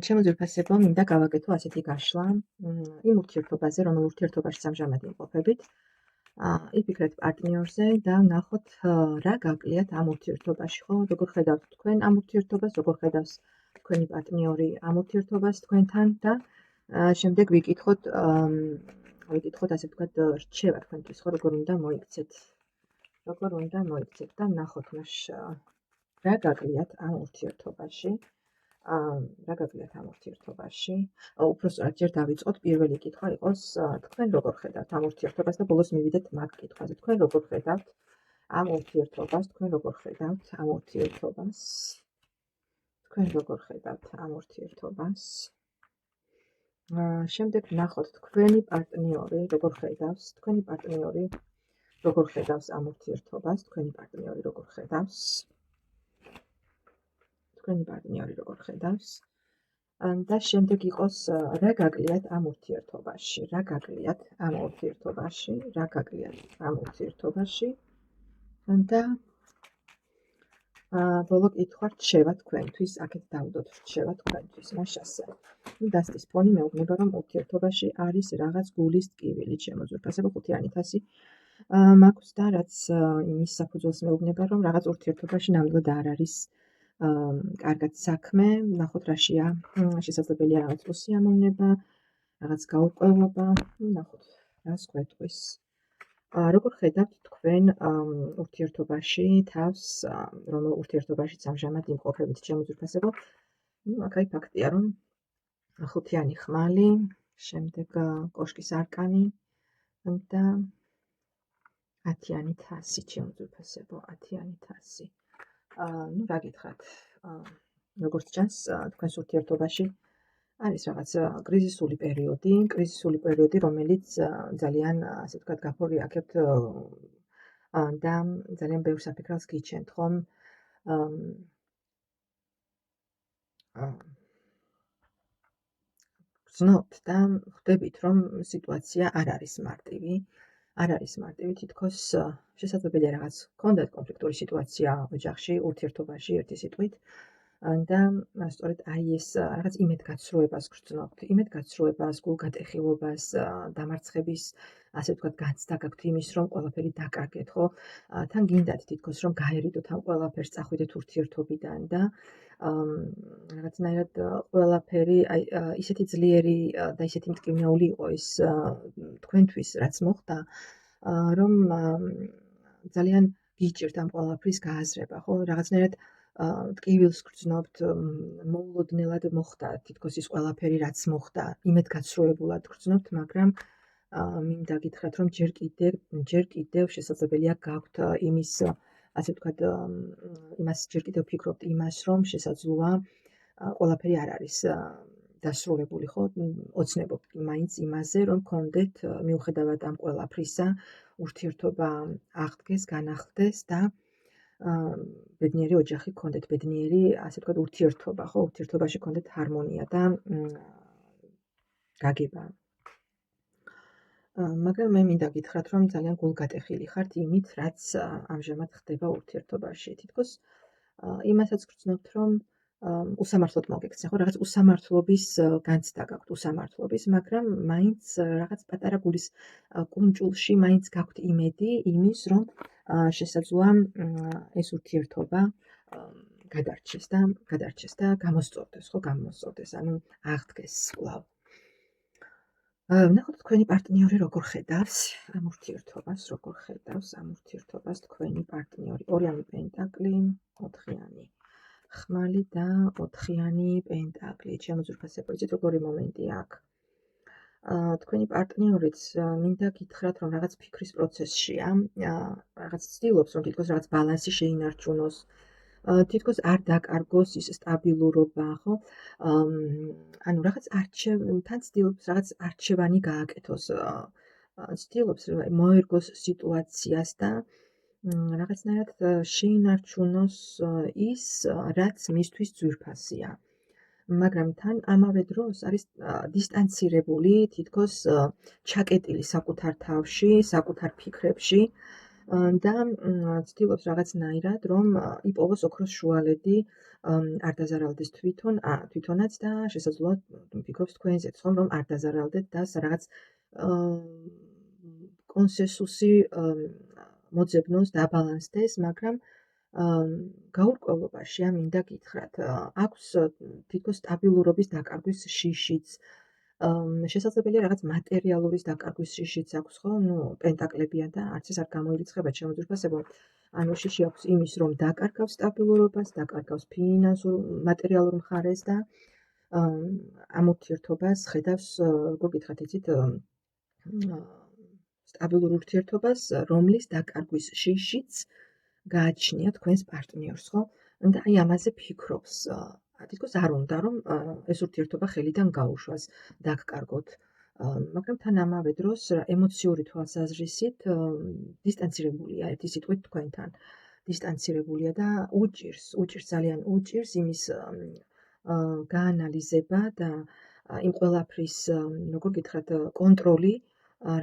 ჩემო ძვირფასებო, მინდა გავაკეთო ასეთი გაშლა იმ ურთიერთობაზე, რომელ ურთიერთობაში ამჟამად იმყოფებით. იფიქრეთ პარტნიორზე და ვნახოთ რა გაკლიათ ამ ურთიერთობაში, ხო? როგორ ხედავთ თქვენ ამ ურთიერთობას, როგორ ხედავს თქვენი პარტნიორი ამ ურთიერთობას თქვენთან და შემდეგ ვიკითხოთ ასე ვთქვათ, რჩევა თქვენთვის, ხო, როგორ უნდა მოიქცეთ და ვნახოთ მას რა გაკლიათ ამ ურთიერთობაში. უпроსტად ჯერ დავიწყოთ, პირველი კითხვა იყოს, თქვენ როგორ ხედავთ ამ ურთიერთობას და ბოლოს მივიდეთ მაგ კითხვაზე. თქვენ როგორ ხედავთ ამ ურთიერთობას? შემდეგ ვნახოთ თქვენი პარტნიორი როგორ ხედავს ამ ურთიერთობას, და შემდეგ იყოს რა გაკლიათ ამ ურთიერთობაში და ბოლო კითხვა რჩევა თქვენთვის, აქეთ დავდოთ რჩევა თქვენთვის, მაშასე. დასტის ფონი მეუბნება, რომ ურთიერთობაში არის რაღაც გულის ტკივილი, ჩემო ძვირფასებო, 5-1000 მაქვს და რაც იმის საფუძველს მეუბნება, რომ რაღაც ურთიერთობაში ნამდვილად არ არის კარგად საქმე, ვნახოთ რაშია შესაძლებელია რაღაც უსიამოვნება, რაღაც გაურკვევლობა, ვნახოთ რას გვეტყვის. როგორ ხედავთ თქვენ ურთიერთობაში თავს, რომელ ურთიერთობაშიც ამჟამად იმყოფებით, ჩემო ძვირფასებო? აქ ფაქტია, რომ 5-იანი ხმალი, შემდეგ კოშკის არკანი და 10-იანი თასი, ჩემო ძვირფასებო, 10-იანი თასი. რა გითხრათ, როგორც ჩანს, თქვენს ურთიერთობაში არის რაღაც კრიზისული პერიოდი, რომელიც ძალიან, ასე ვთქვათ, გაფორმებული აქეთ და ძალიან ბევრ საფიქრავს გიჩენთ, ხომ? გრძნობთ და ხვდებით, რომ სიტუაცია არ არის მარტივი, თითქოს შესაძლებელია რაღაც გქონდეთ კონფლიქტური სიტუაცია ოჯახში, ურთიერთობაში, ერთი სიტყვით. და სწორედ ეს რაღაც იმედგაცრუებას გრძნობთ, გულგატეხილობას, დამარცხების, ასე ვთქვათ, განცდა გაქვთ იმის, რომ ყველაფერი დაკარგეთ, ხო? თან გინდათ თითქოს, რომ გაერიდოთ ამ ყველაფერს, წახვიდეთ ურთიერთობიდან და რაღაცნაირად ყველაფერი ისეთი ძლიერი და ისეთი მტკივნეული იყო ეს თქვენთვის, რაც მოხდა, რომ ძალიან გიჭირთ ამ ყველაფრის გააზრება, ხო? რაღაცნაირად ტკივილს გრძნობთ, მოულოდნელად მოხდა თითქოს ის ყველაფერი, რაც მოხდა, იმედგაცრუებულად გრძნობთ, მაგრამ მინდა გითხრათ, რომ ჯერ კიდევ შესაძლებელია გაქვთ იმის, ასე ვთქვათ, ჯერ კიდევ ფიქრობთ იმას, რომ შესაძლოა ყველაფერი არ არის დასრულებული, ხო? ოცნებობთ მაინც იმაზე, რომ გქონდეთ მიუხედავად ამ ყველაფრისა, ურთიერთობა აღდგეს, განახლდეს და ბედნიერი ოჯახი გქონდეთ, ბედნიერი, ასე ვთქვათ, ურთიერთობა, ხო? ურთიერთობაში გქონდეთ ჰარმონია და გაგება. მაგრამ მე მინდა გითხრათ, რომ ძალიან გულგატეხილი ხართ იმით, რაც ამჟამად ხდება ურთიერთობაში. თითქოს იმასაც გრძნობთ, რომ უსამართლოდ მოგექცენ, ხო? რაღაც უსამართლობის განცდა გაქვთ, მაგრამ მაინც რაღაც პატარა გულის კუნჭულში მაინც გაქვთ იმედი იმის, რომ შესაძლოა ეს ურთიერთობა გადარჩეს და გამოსწორდეს, ხო? ანუ აღდგეს კვლავ. ვნახოთ თქვენი პარტნიორი როგორ ხედავს ამ ურთიერთობას, თქვენი პარტნიორი. 2-იანი პენტაკლი, 4-იანი ხმალი და 4-იანი პენტაკლი. ჩემო ძვირფასებო, იცით როგორი მომენტია აქ? თქვენი პარტნიორიც მინდა გითხრათ, რომ რაღაც ფიქრის პროცესშია, რაღაც ცდილობს, რომ თითქოს რაღაც ბალანსი შეინარჩუნოს, თითქოს არ დაკარგოს ის სტაბილურობა, ხო? ანუ რაღაც თან ცდილობს რაღაც არჩევანი გააკეთოს, ცდილობს მოერგოს სიტუაციას და რაღაცნაირად შეინარჩუნოს ის, რაც მისთვის ძვირფასია. მაგრამ თან ამავე დროს არის დისტანცირებული, თითქოს ჩაკეტილი საკუთარ თავში, საკუთარ ფიქრებში და ცდილობს რაღაცნაირად, რომ იპოვოს ოქროს შუალედი არ დაზარალდეს თვითონაც და შესაძლოა ფიქრობს თქვენზეც ხომ, რომ არ დაზარალდეთ და რაღაც კონსენსუსი მოძებნოს, დაბალანსდეს, მაგრამ გაურკვევლობაში მინდა გითხრათ, აქვს თითქოს სტაბილურობის დაკარგვის შიშიც. შესაძლებელია რაღაც მატერიალურის დაკარგვის შიშიც აქვს, ხო? პენტაკლებია და არც ეს არ გამოირიცხება ჩემო ძვირფასებო. ანუ შიში აქვს იმის, რომ დაკარგავს სტაბილურობას, დაკარგავს ფინანსურ, მატერიალურ მხარეს და ამ ურთიერთობას ხედავს, როგორ გითხრათ, იცით, სტაბილურ ურთიერთობას, რომლის დაკარგვის შიშიც გააჩნია თქვენს პარტნიორს, ხო? და აი ამაზე ფიქრობს. თითქოს არ უნდა, რომ ეს ურთიერთობა ხელიდან გაუშვას, დაგკარგოთ. მაგრამ თან ამავე დროს ემოციური თვალსაზრისით დისტანცირებულია ერთი სიტყვით თქვენთან. დისტანცირებულია და უჭირს ძალიან უჭირს იმის გაანალიზება და იმ ყველაფრის, როგორ გითხრათ, კონტროლი,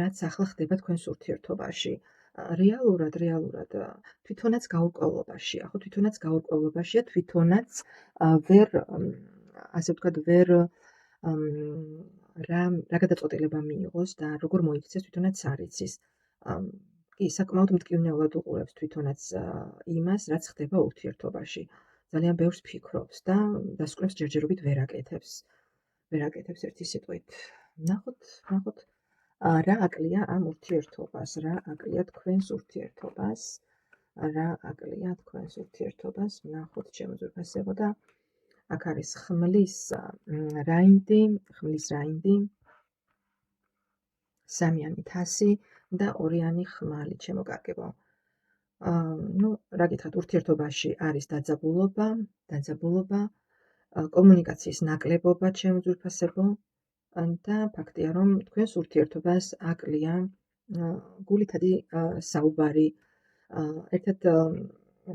რაც ახლა ხდება თქვენს ურთიერთობაში. რეალურად თვითონაც გაურკვევლობაშია, ხო, თვითონაც ვერ, ასე ვთქვათ, ვერ რა გადაწყვეტილება მიიღოს და როგორ მოიქცეს, თვითონაც არ იცის. კი, საკმაოდ მტკივნეულად უყურებს თვითონაც იმას, რაც ხდება ურთიერთობაში. ძალიან ბევრს ფიქრობს და დასკვნებს ჯერჯერობით ვერ აკეთებს ერთი სიტყვით. ნახოთ, რა აკლია ამ ურთიერთობას, რა აკლია თქვენს ურთიერთობას, ნახოთ ჩემო ძვირფასებო და აქ არის ხმლის რაინდი, სამიანი თასი და ორიანი ხმალი, ჩემო კარგებო. რა გითხრათ, ურთიერთობაში არის დაძაბულობა, კომუნიკაციის ნაკლებობა, ჩემო ძვირფასებო. და ფაქტია, რომ თქვენს ურთიერთობას აკლია გულითადი საუბარი, ერთად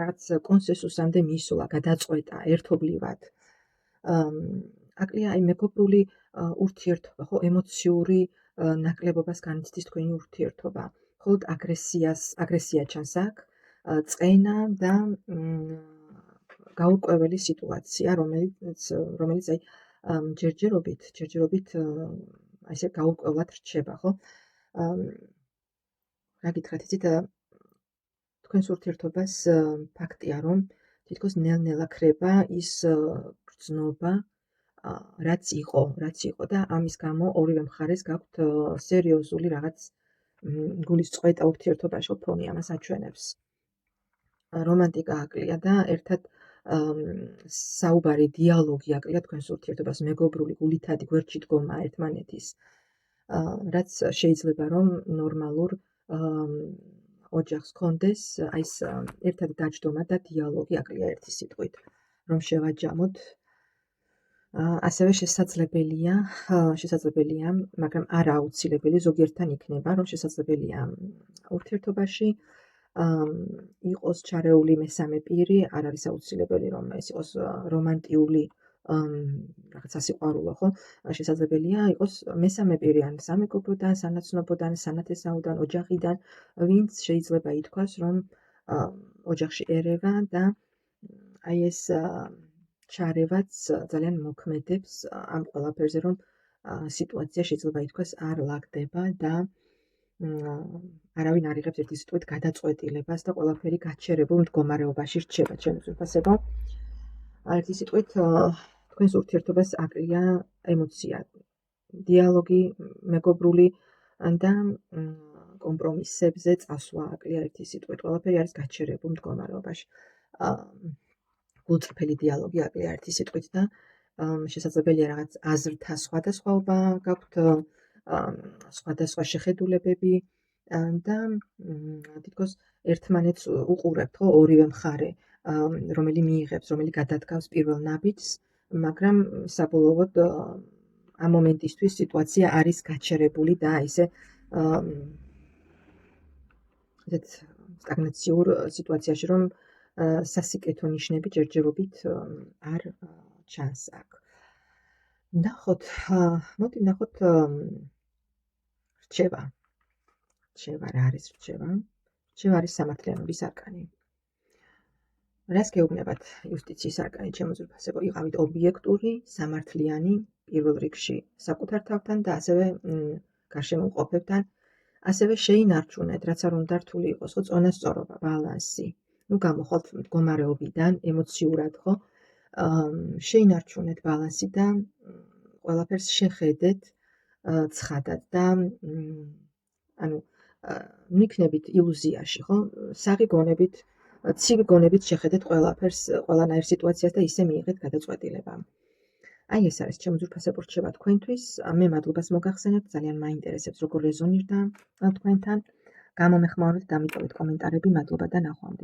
რაღაც კონსენსუსამდე მისვლა, გადაწყვეტა ერთობლივად. აკლია აი მეგობრული ურთიერთობა, ხო, ემოციური ნაკლებობას განიცდის თქვენი ურთიერთობა. მხოლოდ აგრესია ჩანს აქ, წყენა და გაურკვეველი სიტუაცია, რომელიც აი ჯერჯერობით ესე გაურკვევლად რჩება, ხო? რა გითხრათ, იცით, თქვენს ურთიერთობას ფაქტია, რომ თითქოს ნელ-ნელა ქრება ის გრძნობა, რაც იყო და ამის გამო ორივე მხარეს გაქვთ სერიოზული რაღაც გულის წყვეტა ურთიერთობაში, ფონი ამას აჩვენებს. რომანტიკა აკლია და ერთად საუბარი, დიალოგი აკლია თქვენს ურთიერთობას, მეგობრული, გულითადი გვერდში დგომა ერთმანეთის, რაც შეიძლება რომ ნორმალურ ოჯახს ჰქონდეს, აი ეს ერთად დაჯდომა და დიალოგი აკლია ერთი სიტყვით, რომ შევაჯამოთ. ასევე შესაძლებელია, მაგრამ არა აუცილებელი, ზოგიერთთან იქნება, რომ შესაძლებელია ურთიერთობაში იყოს ჩარეული მესამე პირი, არ არის აუცილებელი, რომ ეს იყოს რომანტიული რაღაც სასიყვარულო, ხო? შესაძლებელია იყოს მესამე პირი, ან სამეგობროდან, სანაცნობოდან, სანათესაოდან, ოჯახიდან, ვინც შეიძლება ითქვას, რომ ოჯახში ერევა და აი ეს ჩარევაც ძალიან მოქმედებს ამ ყველაფერზე, რომ სიტუაცია შეიძლება ითქვას არ ლაგდება და არავინ არ იღებს ერთი სიტყვით გადაწყვეტილებას და ყველაფერი გაჩერებულ მდგომარეობაში რჩება, ჩემო ძვირფასებო. ერთი სიტყვით თქვენს ურთიერთობას აკლია ემოცია, დიალოგი, მეგობრული და კომპრომისებზე წასვლა აკლია ერთი სიტყვით. ყველაფერი არის გაჩერებულ მდგომარეობაში. გულწრფელი დიალოგი აკლია ერთი სიტყვით და შესაძლებელია რაღაც აზრთა სხვადასხვაობა გაქვთ, სხვადასხვა შეხედულებები და თითქოს ერთმანეთს უყურებთ, ხო, ორივე მხარე, რომელი მიიღებს, რომელი გადადგავს პირველ ნაბიჯს, მაგრამ საბოლოოდ ამ მომენტისთვის სიტუაცია არის გაჩერებული და ისე სტაგნაციურ სიტუაციაში, რომ სასიკეთო ნიშნები ჯერჯერობით არ ჩანს აქ. ნახოთ, მოდი რჩება. რა არის რჩება? შევ არის სამართლიანობის არკანი. რას გეუბნებათ იუსტიციის არკანი, ჩემო ძვირფასებო? იყავით ობიექტური, სამართლიანი, პირველ რიგში საკუთარ თავთან და ასევე გარშემო მყოფებთან, ასევე შეინარჩუნეთ, რაც არ უნდა რთული იყოს, ხო, წონასწორობა, ბალანსი. გამოხვალთ მდგომარეობიდან, ემოციურად, ხო? შეინარჩუნეთ ბალანსი და ყველაფერს შეხედეთ ცხადად და მიქნებით iluzიაში, ხო? საღი გონებით, ცივი გონებით შეხედეთ ყველაფერს, ყველანაირ სიტუაციას და ისე მიიღეთ გადაწყვეტილება. აი ეს არის ჩემო ძვირფასებო რჩება თქვენთვის. მე მადლობას მოგახსენებთ, ძალიან მაინტერესებს როგორ რეზონირდა თქვენთან. გამომეხმაურეთ, დამიტოვეთ კომენტარები, მადლობა და ნახვამდის.